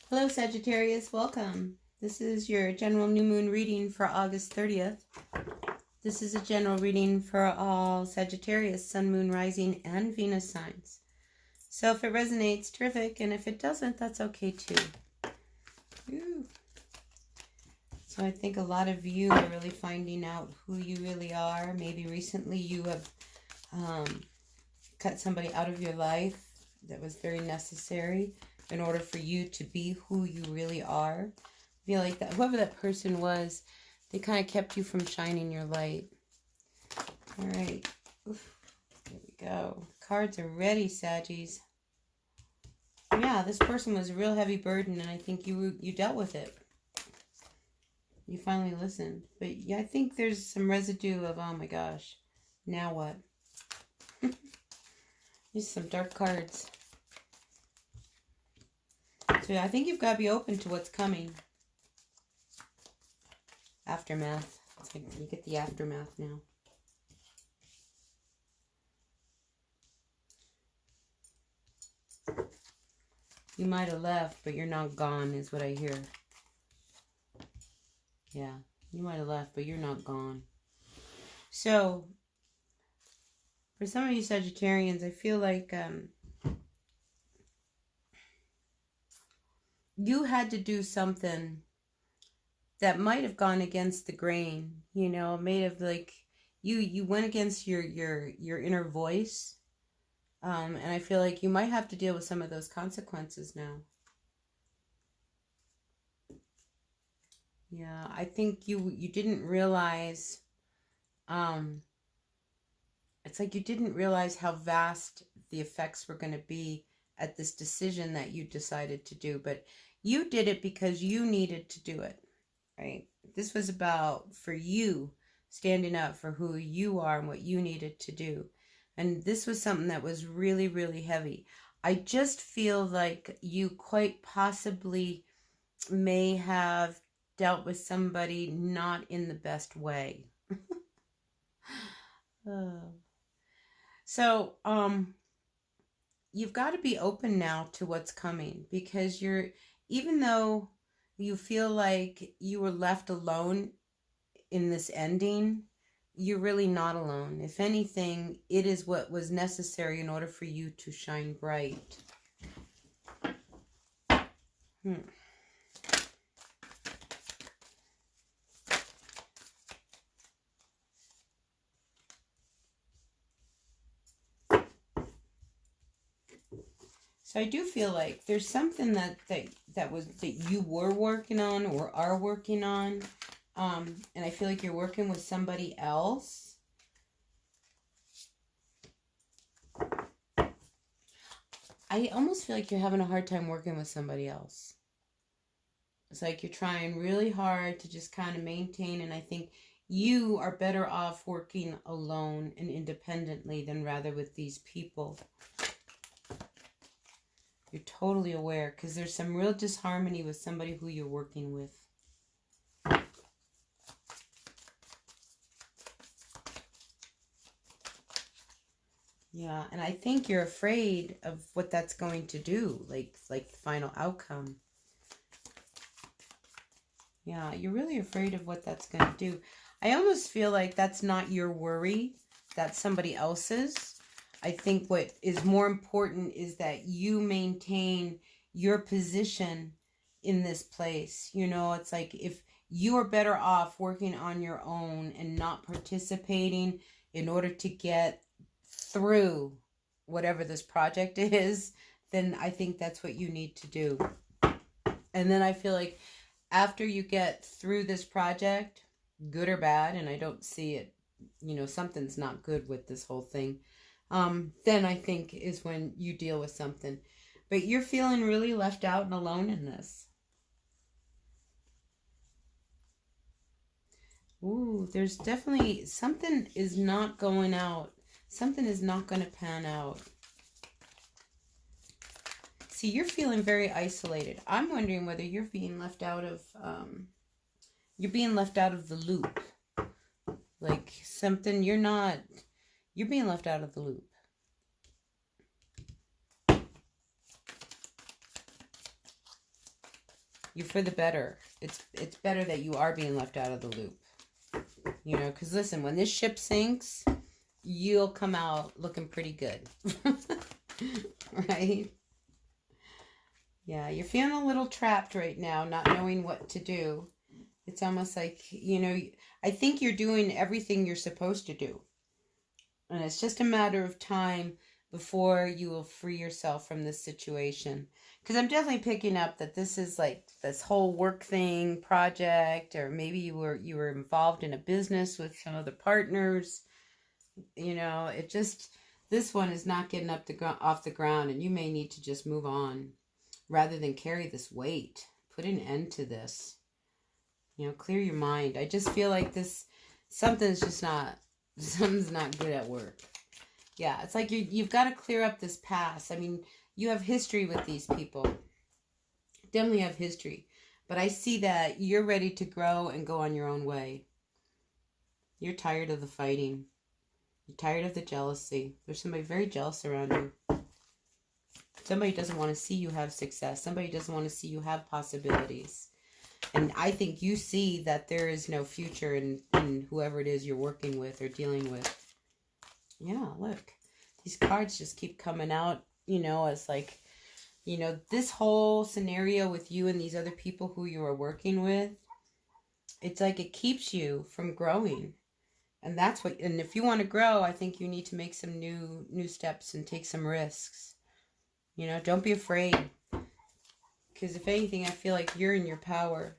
Hello Sagittarius, welcome. This is your general new moon reading for August 30th. This is a general reading for all Sagittarius, sun, moon, rising, and Venus signs. So if it resonates, terrific, and if it doesn't, that's okay too. Ooh. So I think a lot of you are really finding out who you really are. Maybe recently you have cut somebody out of your life that was very necessary in order for you to be who you really are. I feel like that whoever that person was, they kind of kept you from shining your light. All right. Oof. There we go. Cards are ready, Saggies. Yeah, this person was a real heavy burden, and I think you dealt with it. You finally listened. But yeah, I think there's some residue of, oh my gosh, now what? These are some dark cards. So I think you've got to be open to what's coming. Aftermath. It's like you get the aftermath now. You might have left, but you're not gone, is what I hear. Yeah, you might have left, but you're not gone. So, for some of you Sagittarians, I feel like you had to do something that might have gone against the grain, you know, made of like you went against your inner voice, and I feel like you might have to deal with some of those consequences now. Yeah, I think you didn't realize, it's like you didn't realize how vast the effects were going to be at this decision that you decided to do, but you did it because you needed to do it, right? This was about, for you, standing up for who you are and what you needed to do. And this was something that was really, really heavy. I just feel like you quite possibly may have dealt with somebody not in the best way. So, you've got to be open now to what's coming, because even though you feel like you were left alone in this ending, you're really not alone. If anything, it is what was necessary in order for you to shine bright. So I do feel like there's something that you were working on or are working on, and I feel like you're working with somebody else. I almost feel like you're having a hard time working with somebody else. It's like you're trying really hard to just kind of maintain, and I think you are better off working alone and independently than rather with these people. You're totally aware, because there's some real disharmony with somebody who you're working with. Yeah, and I think you're afraid of what that's going to do, like the final outcome. Yeah, you're really afraid of what that's going to do. I almost feel like that's not your worry, that's somebody else's. I think what is more important is that you maintain your position in this place. You know, it's like if you are better off working on your own and not participating in order to get through whatever this project is, then I think that's what you need to do. And then I feel like after you get through this project, good or bad, and I don't see it, you know, something's not good with this whole thing, then I think is when you deal with something. But you're feeling really left out and alone in this. Ooh, there's definitely something is not going out. Something is not going to pan out. See, you're feeling very isolated. I'm wondering whether you're being left out of, the loop. Like something you're being left out of the loop. you're for the better. It's better that you are being left out of the loop. You know, because listen, when this ship sinks, you'll come out looking pretty good. Right? Yeah, you're feeling a little trapped right now, not knowing what to do. It's almost like, you know, I think you're doing everything you're supposed to do. And it's just a matter of time before you will free yourself from this situation. Because I'm definitely picking up that this is like this whole work thing, project, or maybe you were involved in a business with some other partners. You know, it just, this one is not getting off the ground, and you may need to just move on rather than carry this weight. Put an end to this. You know, clear your mind. I just feel like something's not good at work. Yeah, it's like you've got to clear up this past. I mean, you have history with these people. Definitely have history. But I see that you're ready to grow and go on your own way. You're tired of the fighting. You're tired of the jealousy. There's somebody very jealous around you. Somebody doesn't want to see you have success. Somebody doesn't want to see you have possibilities. And I think you see that there is no future in whoever it is you're working with or dealing with. Yeah, look. These cards just keep coming out, you know, as like, you know, this whole scenario with you and these other people who you are working with, it's like it keeps you from growing. And that's what, and if you want to grow, I think you need to make some new steps and take some risks. You know, don't be afraid. Because if anything, I feel like you're in your power.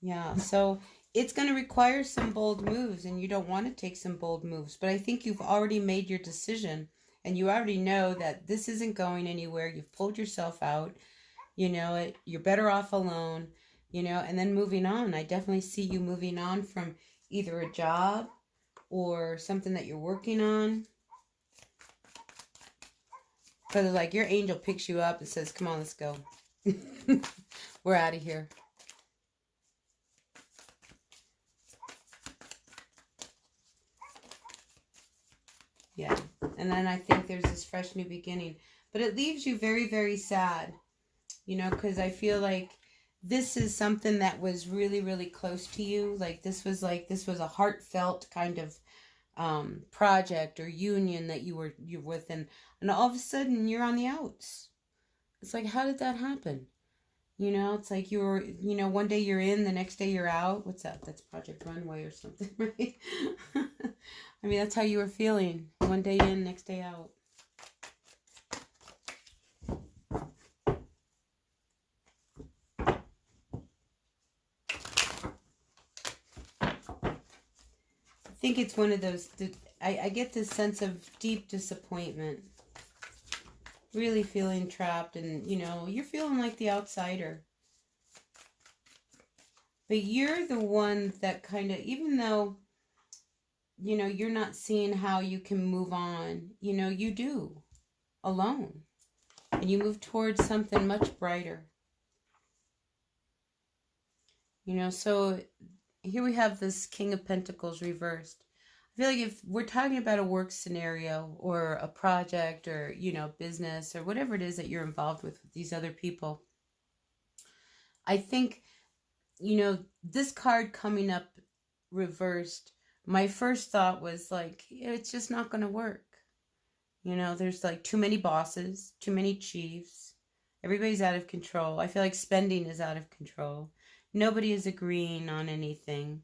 Yeah, so it's going to require some bold moves, and you don't want to take some bold moves. But I think you've already made your decision, and you already know that this isn't going anywhere. You've pulled yourself out. You know it. You're better off alone, you know, and then moving on. I definitely see you moving on from either a job or something that you're working on. Because like your angel picks you up and says, come on, let's go. We're out of here. Yeah. And then I think there's this fresh new beginning. But it leaves you very, very sad. You know, because I feel like this is something that was really, really close to you. This was a heartfelt kind of project or union that you're with, and all of a sudden you're on the outs. It's like, how did that happen? You know, it's like you're, you know, one day you're in, the next day you're out. What's that? That's Project Runway or something, right? I mean, that's how you were feeling. One day in, next day out. I think it's one of those, I get this sense of deep disappointment. Really feeling trapped, and, you know, you're feeling like the outsider. But you're the one that kind of, even though, you know, you're not seeing how you can move on, you know, you do, alone. And you move towards something much brighter. You know, so here we have this King of Pentacles reversed. I feel like if we're talking about a work scenario or a project or, you know, business or whatever it is that you're involved with these other people, I think, you know, this card coming up reversed, my first thought was like, it's just not going to work. You know, there's like too many bosses, too many chiefs. Everybody's out of control. I feel like spending is out of control. Nobody is agreeing on anything.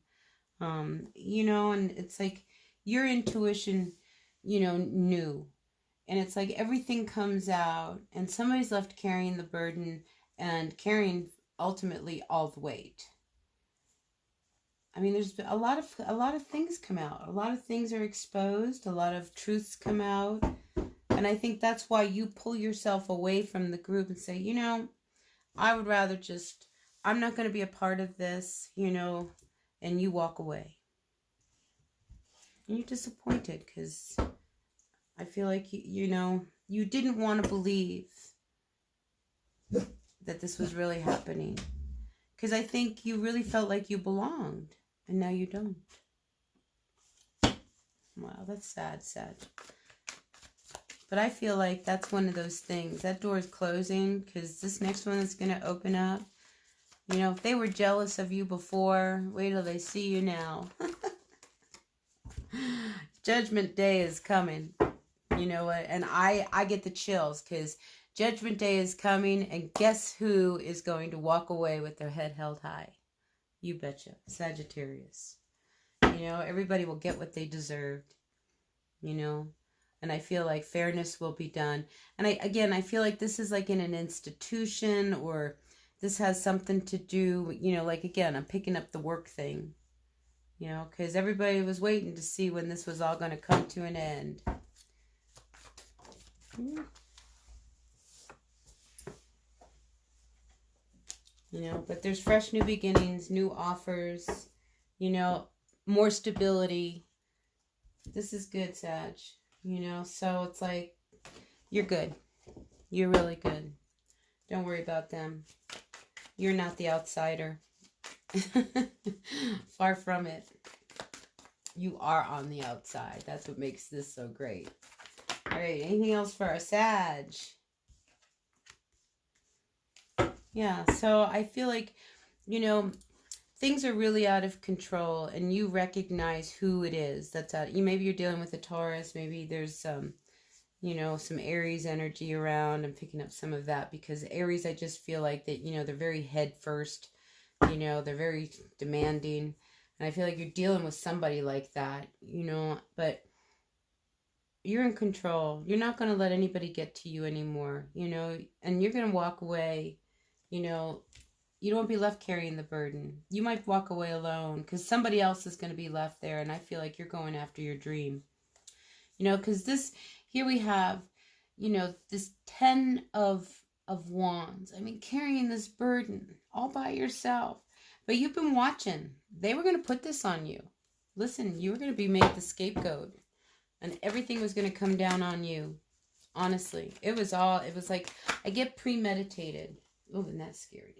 You know, and it's like your intuition, you know, knew. And it's like everything comes out and somebody's left carrying the burden and carrying ultimately all the weight. I mean, there's a lot of things come out. A lot of things are exposed. A lot of truths come out. And I think that's why you pull yourself away from the group and say, you know, I would rather just, I'm not going to be a part of this, you know, and you walk away. And you're disappointed because I feel like, you know, you didn't want to believe that this was really happening. Because I think you really felt like you belonged. And now you don't. Wow, that's sad, sad. But I feel like that's one of those things. That door is closing because this next one that's going to open up, You know, if they were jealous of you before, wait till they see you now. Judgment Day is coming. You know what? And I get the chills because Judgment Day is coming, and guess who is going to walk away with their head held high? You betcha. Sagittarius. You know, everybody will get what they deserved. You know, and I feel like fairness will be done. And I feel like this is like in an institution, or this has something to do, you know, like again, I'm picking up the work thing, you know, because everybody was waiting to see when this was all going to come to an end. You know, but there's fresh new beginnings, new offers, you know, more stability. This is good, Sag. You know, so it's like, you're good. You're really good. Don't worry about them. You're not the outsider. Far from it. You are on the outside. That's what makes this so great. All right, anything else for our Sag? Yeah, so I feel like, you know, things are really out of control, and you recognize who it is that's out. Maybe you're dealing with a Taurus. Maybe there's some, you know, some Aries energy around. I'm picking up some of that because Aries, I just feel like that, you know, they're very head first. You know, they're very demanding. And I feel like you're dealing with somebody like that, you know, but you're in control. You're not going to let anybody get to you anymore, you know, and you're going to walk away, you know. You don't be left carrying the burden. You might walk away alone because somebody else is going to be left there. And I feel like you're going after your dream. You know, because this, here we have, you know, this 10 of Wands. I mean, carrying this burden all by yourself. But you've been watching. They were going to put this on you. Listen, you were going to be made the scapegoat. And everything was going to come down on you. Honestly. It was like, I get premeditated. Oh, and that's scary.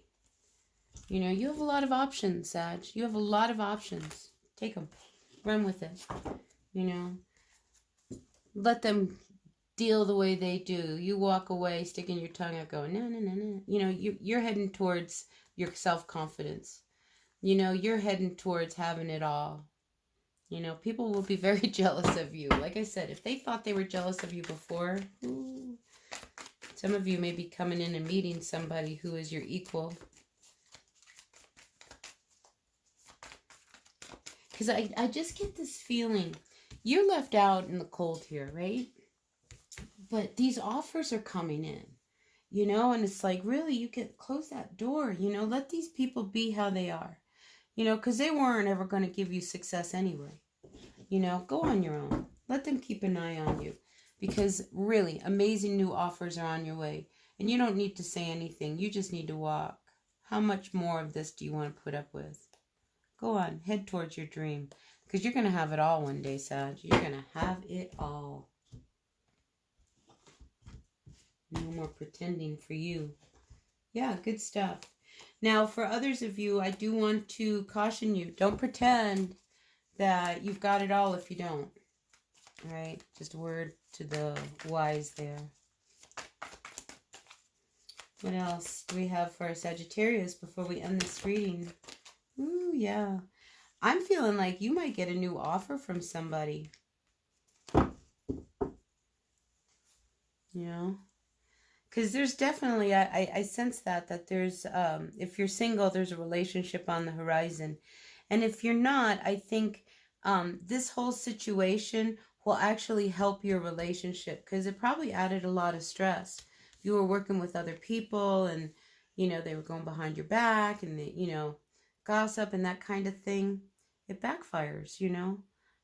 You know, you have a lot of options, Sag. You have a lot of options. Take them. Run with it. You know. Let them deal the way they do. You walk away, sticking your tongue out, going, no, no, no, no. You know, you're heading towards your self-confidence. You know, you're heading towards having it all. You know, people will be very jealous of you. Like I said, if they thought they were jealous of you before, ooh, some of you may be coming in and meeting somebody who is your equal. Because I just get this feeling, you're left out in the cold here, right? But these offers are coming in, you know, and it's like, really, you can close that door, you know, let these people be how they are, you know, because they weren't ever going to give you success anyway. You know, go on your own. Let them keep an eye on you because really amazing new offers are on your way. And you don't need to say anything. You just need to walk. How much more of this do you want to put up with? Go on, head towards your dream. Because you're going to have it all one day, Sag. You're going to have it all. No more pretending for you. Yeah, good stuff. Now, for others of you, I do want to caution you. Don't pretend that you've got it all if you don't. All right? Just a word to the wise there. What else do we have for our Sagittarius before we end this reading? Ooh, yeah. I'm feeling like you might get a new offer from somebody. You know? Because there's definitely, I sense that there's, if you're single, there's a relationship on the horizon. And if you're not, I think this whole situation will actually help your relationship. Because it probably added a lot of stress. You were working with other people and, you know, they were going behind your back and, they, you know, gossip and that kind of thing. It backfires, you know.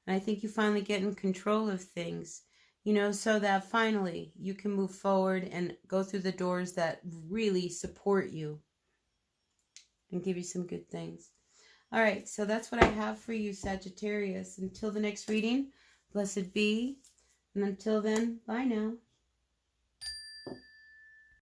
And I think you finally get in control of things. You know, so that finally you can move forward and go through the doors that really support you and give you some good things. All right, so that's what I have for you, Sagittarius. Until the next reading, blessed be. And until then, bye now.